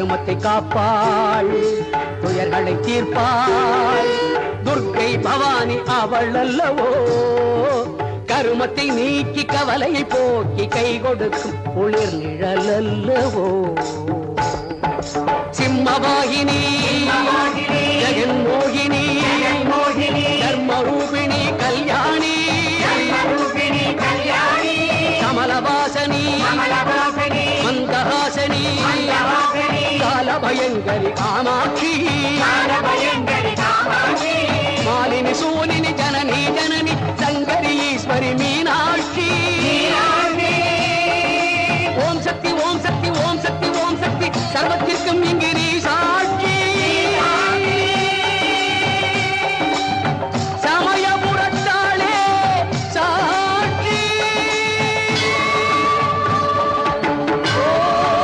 தருமத்தை காப்பாள், துயர்களை தீர்ப்பாள். துர்க்கை பவானி அவள் அல்லவோ, கருமத்தை நீக்கி கவலையை போக்கி கை கொடுக்கும் குளிர் நிழல் அல்லவோ. சிம்மவாகினி ஜெகன்மோகினி தர்மரூபிணி கல்யாணி கமலவாசனி மந்தஹாசனி காலபயங்கரி காமாட்சி